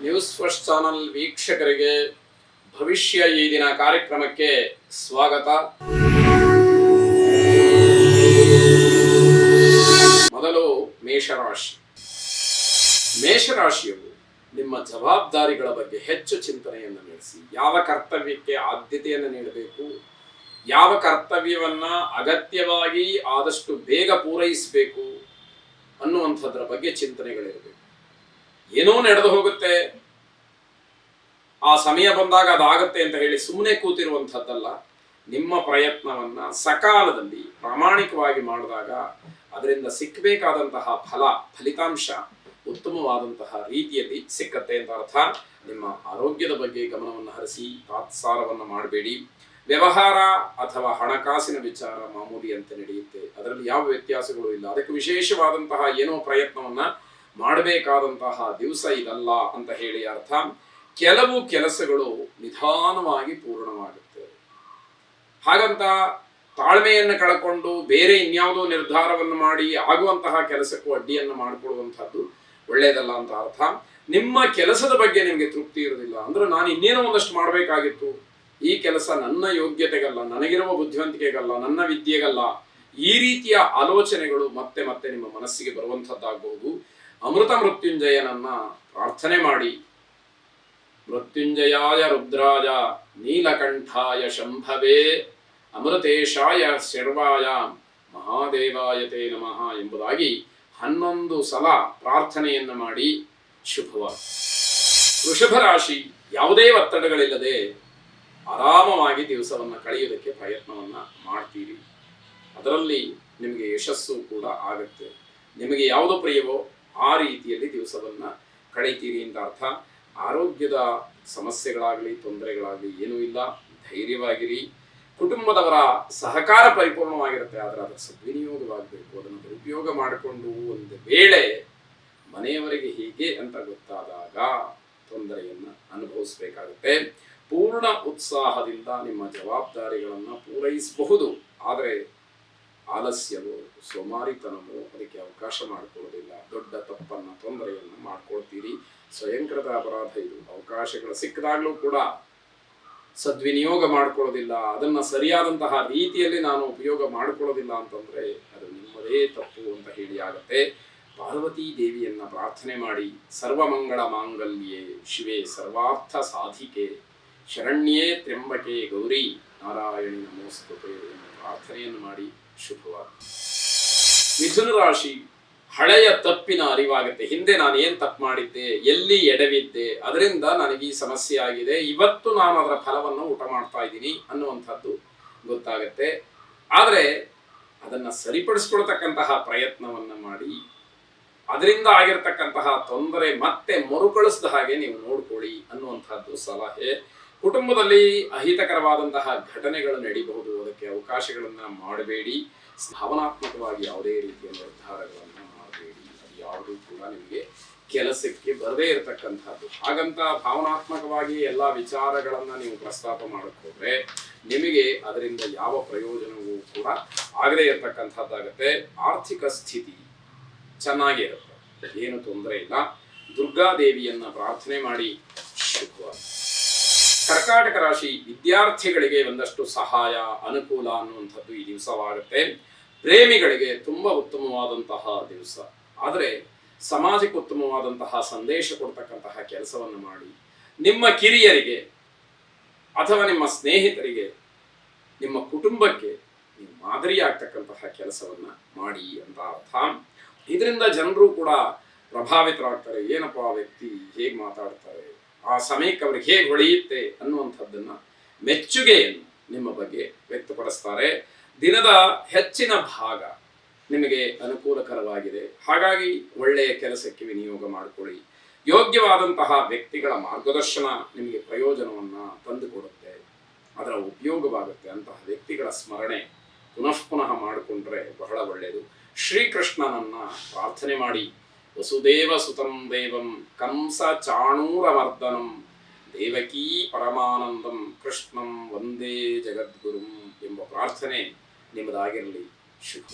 News first channel ವೀಕ್ಷಕರಿಗೆ ಭವಿಷ್ಯ ಈ ದಿನ ಕಾರ್ಯಕ್ರಮಕ್ಕೆ ಸ್ವಾಗತ. ಮೊದಲು ಮೇಷರಾಶಿ. ಮೇಷರಾಶಿಯವರು ನಿಮ್ಮ ಜವಾಬ್ದಾರಿಗಳ ಬಗ್ಗೆ ಹೆಚ್ಚು ಚಿಂತನೆಯನ್ನು ನಡೆಸಿ ಯಾವ ಕರ್ತವ್ಯಕ್ಕೆ ಆದ್ಯತೆಯನ್ನು ನೀಡಬೇಕು, ಯಾವ ಕರ್ತವ್ಯವನ್ನ ಅಗತ್ಯವಾಗಿ ಆದಷ್ಟು ಬೇಗ ಪೂರೈಸಬೇಕು ಅನ್ನುವಂಥದ್ರ ಬಗ್ಗೆ ಚಿಂತನೆಗಳಿರಬೇಕು. ಏನೋ ನಡೆದು ಹೋಗುತ್ತೆ, ಆ ಸಮಯ ಬಂದಾಗ ಅದಾಗುತ್ತೆ ಅಂತ ಹೇಳಿ ಸುಮ್ಮನೆ ಕೂತಿರುವಂಥದ್ದಲ್ಲ. ನಿಮ್ಮ ಪ್ರಯತ್ನವನ್ನ ಸಕಾಲದಲ್ಲಿ ಪ್ರಾಮಾಣಿಕವಾಗಿ ಮಾಡಿದಾಗ ಅದರಿಂದ ಸಿಕ್ಕಬೇಕಾದಂತಹ ಫಲಿತಾಂಶ ಉತ್ತಮವಾದಂತಹ ರೀತಿಯಲ್ಲಿ ಸಿಕ್ಕತ್ತೆ ಅಂತ ಅರ್ಥ. ನಿಮ್ಮ ಆರೋಗ್ಯದ ಬಗ್ಗೆ ಗಮನವನ್ನು ಹರಿಸಿ ತಾತ್ಸಾರವನ್ನು ಮಾಡಬೇಡಿ. ವ್ಯವಹಾರ ಅಥವಾ ಹಣಕಾಸಿನ ವಿಚಾರ ಮಾಮೂಲಿ ಅಂತ ನಡೆಯುತ್ತೆ, ಅದರಲ್ಲಿ ಯಾವ ವ್ಯತ್ಯಾಸಗಳು ಇಲ್ಲ. ಅದಕ್ಕೆ ವಿಶೇಷವಾದಂತಹ ಏನೋ ಪ್ರಯತ್ನವನ್ನ ಮಾಡಬೇಕಾದಂತಹ ದಿವಸ ಇದಲ್ಲ ಅಂತ ಹೇಳಿ ಅರ್ಥ. ಕೆಲವು ಕೆಲಸಗಳು ನಿಧಾನವಾಗಿ ಪೂರ್ಣವಾಗುತ್ತೆ. ಹಾಗಂತ ತಾಳ್ಮೆಯನ್ನು ಕಳ್ಕೊಂಡು ಬೇರೆ ಇನ್ಯಾವುದೋ ನಿರ್ಧಾರವನ್ನು ಮಾಡಿ ಆಗುವಂತಹ ಕೆಲಸಕ್ಕೂ ಅಡ್ಡಿಯನ್ನು ಮಾಡಿಕೊಡುವಂತಹದ್ದು ಒಳ್ಳೆಯದಲ್ಲ ಅಂತ ಅರ್ಥ. ನಿಮ್ಮ ಕೆಲಸದ ಬಗ್ಗೆ ನಿಮಗೆ ತೃಪ್ತಿ ಇರೋದಿಲ್ಲ ಅಂದ್ರೆ ನಾನು ಇನ್ನೇನೋ ಒಂದಷ್ಟು ಮಾಡಬೇಕಾಗಿತ್ತು, ಈ ಕೆಲಸ ನನ್ನ ಯೋಗ್ಯತೆಗಲ್ಲ, ನನಗಿರುವ ಬುದ್ಧಿವಂತಿಕೆಗಲ್ಲ, ನನ್ನ ವಿದ್ಯೆಗಲ್ಲ, ಈ ರೀತಿಯ ಆಲೋಚನೆಗಳು ಮತ್ತೆ ಮತ್ತೆ ನಿಮ್ಮ ಮನಸ್ಸಿಗೆ ಬರುವಂಥದ್ದಾಗಬಹುದು. ಅಮೃತ ಮೃತ್ಯುಂಜಯನನ್ನ ಪ್ರಾರ್ಥನೆ ಮಾಡಿ. ಮೃತ್ಯುಂಜಯಾಯ ರುದ್ರಾಯ ನೀಲಕಂಠಾಯ ಶಂಭವೇ ಅಮೃತೇಶಾಯ ಶರ್ವಾಯ ಮಹಾದೇವಾಯ ತೇ ನಮಃ ಎಂಬುದಾಗಿ 11 ಸಲ ಪ್ರಾರ್ಥನೆಯನ್ನು ಮಾಡಿ ಶುಭವಾಗಿ. ವೃಷಭ ರಾಶಿ. ಯಾವುದೇ ಒತ್ತಡಗಳಿಲ್ಲದೆ ಆರಾಮವಾಗಿ ದಿವಸವನ್ನು ಕಳೆಯುವುದಕ್ಕೆ ಪ್ರಯತ್ನವನ್ನ ಮಾಡ್ತೀರಿ. ಅದರಲ್ಲಿ ನಿಮಗೆ ಯಶಸ್ಸು ಕೂಡ ಆಗುತ್ತೆ. ನಿಮಗೆ ಯಾವುದು ಪ್ರಿಯವೋ ಆ ರೀತಿಯಲ್ಲಿ ದಿವಸವನ್ನ ಕಳೀತೀರಿ ಅಂತ ಅರ್ಥ. ಆರೋಗ್ಯದ ಸಮಸ್ಯೆಗಳಾಗಲಿ ತೊಂದರೆಗಳಾಗಲಿ ಏನೂ ಇಲ್ಲ, ಧೈರ್ಯವಾಗಿರಿ. ಕುಟುಂಬದವರ ಸಹಕಾರ ಪರಿಪೂರ್ಣವಾಗಿರುತ್ತೆ, ಆದರೆ ಅದರ ಸದ್ವಿನಿಯೋಗವಾಗಬೇಕು. ಅದನ್ನು ದುರುಪಯೋಗ ಮಾಡಿಕೊಂಡು ಒಂದು ವೇಳೆ ಮನೆಯವರಿಗೆ ಹೀಗೆ ಅಂತ ಗೊತ್ತಾದಾಗ ತೊಂದರೆಯನ್ನು ಅನುಭವಿಸಬೇಕಾಗುತ್ತೆ. ಪೂರ್ಣ ಉತ್ಸಾಹದಿಂದ ನಿಮ್ಮ ಜವಾಬ್ದಾರಿಗಳನ್ನು ಪೂರೈಸಬಹುದು, ಆದರೆ ಆಲಸ್ಯವೋ ಸೋಮಾರಿತನವೋ ಅದಕ್ಕೆ ಅವಕಾಶ ಮಾಡಿಕೊಳ್ಳೋದಿಲ್ಲ. ದೊಡ್ಡ ತಪ್ಪನ್ನು ತೊಂದರೆಯನ್ನು ಮಾಡ್ಕೊಳ್ತೀರಿ. ಸ್ವಯಂಕೃತ ಅಪರಾಧ ಇದು. ಅವಕಾಶಗಳು ಸಿಕ್ಕಿದಾಗಲೂ ಕೂಡ ಸದ್ವಿನಿಯೋಗ ಮಾಡ್ಕೊಳ್ಳೋದಿಲ್ಲ, ಅದನ್ನ ಸರಿಯಾದಂತಹ ರೀತಿಯಲ್ಲಿ ನಾನು ಉಪಯೋಗ ಮಾಡ್ಕೊಳ್ಳೋದಿಲ್ಲ ಅಂತಂದ್ರೆ ಅದು ನಿಮ್ಮದೇ ತಪ್ಪು ಅಂತ ಹೇಳಿ ಆಗುತ್ತೆ. ಪಾರ್ವತೀ ದೇವಿಯನ್ನ ಪ್ರಾರ್ಥನೆ ಮಾಡಿ. ಸರ್ವಮಂಗಳ ಮಾಂಗಲ್ಯೆ ಶಿವೆ ಸರ್ವಾರ್ಥ ಸಾಧಿಕೆ ಶರಣ್ಯೇ ತ್ರ್ಯಂಬಕೆ ಗೌರಿ ನಾರಾಯಣಿ ನಮೋಸ್ತುತೆ ಎಂಬ ಪ್ರಾರ್ಥನೆಯನ್ನು ಮಾಡಿ ಶುಭವಾಗಿ. ಮಿಥುನ ರಾಶಿ. ಹಳೆಯ ತಪ್ಪಿನ ಅರಿವಾಗುತ್ತೆ. ಹಿಂದೆ ನಾನು ಏನ್ ತಪ್ಪು ಮಾಡಿದ್ದೆ, ಎಲ್ಲಿ ಎಡವಿದ್ದೆ, ಅದರಿಂದ ನನಗೆ ಈ ಸಮಸ್ಯೆ ಆಗಿದೆ, ಇವತ್ತು ನಾನು ಅದರ ಫಲವನ್ನು ಊಟ ಮಾಡ್ತಾ ಇದ್ದೀನಿ ಅನ್ನುವಂಥದ್ದು ಗೊತ್ತಾಗತ್ತೆ. ಆದರೆ ಅದನ್ನ ಸರಿಪಡಿಸ್ಕೊಳ್ತಕ್ಕಂತಹ ಪ್ರಯತ್ನವನ್ನ ಮಾಡಿ ಅದರಿಂದ ಆಗಿರ್ತಕ್ಕಂತಹ ತೊಂದರೆ ಮತ್ತೆ ಮರುಕಳಿಸಿದ ಹಾಗೆ ನೀವು ನೋಡ್ಕೊಳ್ಳಿ ಅನ್ನುವಂಥದ್ದು ಸಲಹೆ. ಕುಟುಂಬದಲ್ಲಿ ಅಹಿತಕರವಾದಂತಹ ಘಟನೆಗಳು ನಡೀಬಹುದು, ಅದಕ್ಕೆ ಅವಕಾಶಗಳನ್ನ ಮಾಡಬೇಡಿ. ಭಾವನಾತ್ಮಕವಾಗಿ ಯಾವುದೇ ರೀತಿಯ ನಿರ್ಧಾರಗಳನ್ನ ಮಾಡಬೇಡಿ. ಅದು ಯಾವುದೂ ಕೂಡ ನಿಮಗೆ ಕೆಲಸಕ್ಕೆ ಬರದೇ ಇರತಕ್ಕಂಥದ್ದು. ಹಾಗಂತ ಭಾವನಾತ್ಮಕವಾಗಿ ಎಲ್ಲ ವಿಚಾರಗಳನ್ನ ನೀವು ಪ್ರಸ್ತಾಪ ಮಾಡಕ್ ಹೋದ್ರೆ ನಿಮಗೆ ಅದರಿಂದ ಯಾವ ಪ್ರಯೋಜನವೂ ಕೂಡ ಆಗದೇ ಇರತಕ್ಕಂಥದ್ದಾಗತ್ತೆ. ಆರ್ಥಿಕ ಸ್ಥಿತಿ ಚೆನ್ನಾಗಿರುತ್ತೆ, ಏನು ತೊಂದರೆ ಇಲ್ಲ. ದುರ್ಗಾದೇವಿಯನ್ನ ಪ್ರಾರ್ಥನೆ ಮಾಡಿ ಶುಭವಾಗಿ. ಕರ್ಕಾಟಕ ರಾಶಿ. ವಿದ್ಯಾರ್ಥಿಗಳಿಗೆ ಒಂದಷ್ಟು ಸಹಾಯ ಅನುಕೂಲ ಅನ್ನುವಂಥದ್ದು ಈ ದಿವಸವಾಗುತ್ತೆ. ಪ್ರೇಮಿಗಳಿಗೆ ತುಂಬಾ ಉತ್ತಮವಾದಂತಹ ದಿವಸ. ಆದರೆ ಸಮಾಜಕ್ಕೆ ಉತ್ತಮವಾದಂತಹ ಸಂದೇಶ ಕೊಡ್ತಕ್ಕಂತಹ ಕೆಲಸವನ್ನು ಮಾಡಿ. ನಿಮ್ಮ ಕಿರಿಯರಿಗೆ ಅಥವಾ ನಿಮ್ಮ ಸ್ನೇಹಿತರಿಗೆ, ನಿಮ್ಮ ಕುಟುಂಬಕ್ಕೆ ನೀವು ಮಾದರಿಯಾಗ್ತಕ್ಕಂತಹ ಕೆಲಸವನ್ನ ಮಾಡಿ ಅಂತ ಅರ್ಥ. ಇದರಿಂದ ಜನರು ಕೂಡ ಪ್ರಭಾವಿತರಾಗ್ತಾರೆ. ಏನಪ್ಪ ವ್ಯಕ್ತಿ ಹೇಗೆ ಮಾತಾಡ್ತಾರೆ, ಆ ಸಮಯಕ್ಕೆ ಅವ್ರಿಗೆ ಹೇಗೆ ಹೊಳೆಯುತ್ತೆ ಅನ್ನುವಂಥದ್ದನ್ನ ಮೆಚ್ಚುಗೆಯನ್ನು ನಿಮ್ಮ ಬಗ್ಗೆ ವ್ಯಕ್ತಪಡಿಸ್ತಾರೆ. ದಿನದ ಹೆಚ್ಚಿನ ಭಾಗ ನಿಮಗೆ ಅನುಕೂಲಕರವಾಗಿದೆ, ಹಾಗಾಗಿ ಒಳ್ಳೆಯ ಕೆಲಸಕ್ಕೆ ವಿನಿಯೋಗ ಮಾಡಿಕೊಳ್ಳಿ. ಯೋಗ್ಯವಾದಂತಹ ವ್ಯಕ್ತಿಗಳ ಮಾರ್ಗದರ್ಶನ ನಿಮಗೆ ಪ್ರಯೋಜನವನ್ನ ತಂದುಕೊಡುತ್ತೆ, ಅದರ ಉಪಯೋಗವಾಗುತ್ತೆ. ಅಂತಹ ವ್ಯಕ್ತಿಗಳ ಸ್ಮರಣೆ ಪುನಃ ಮಾಡಿಕೊಂಡ್ರೆ ಬಹಳ ಒಳ್ಳೆಯದು. ಶ್ರೀಕೃಷ್ಣನನ್ನ ಪ್ರಾರ್ಥನೆ ಮಾಡಿ. ವಸುದೇವ ಸುತಂ ದೇವಂ ಕಂಸ ಚಾಣೂರಮರ್ದನಂ ದೇವಕೀ ಪರಮಾನಂದಂ ಕೃಷ್ಣಂ ವಂದೇ ಜಗದ್ಗುರುಂ ಎಂಬ ಪ್ರಾರ್ಥನೆ ನಿಮ್ಮದಾಗಿರಲಿ. ಶುಭ.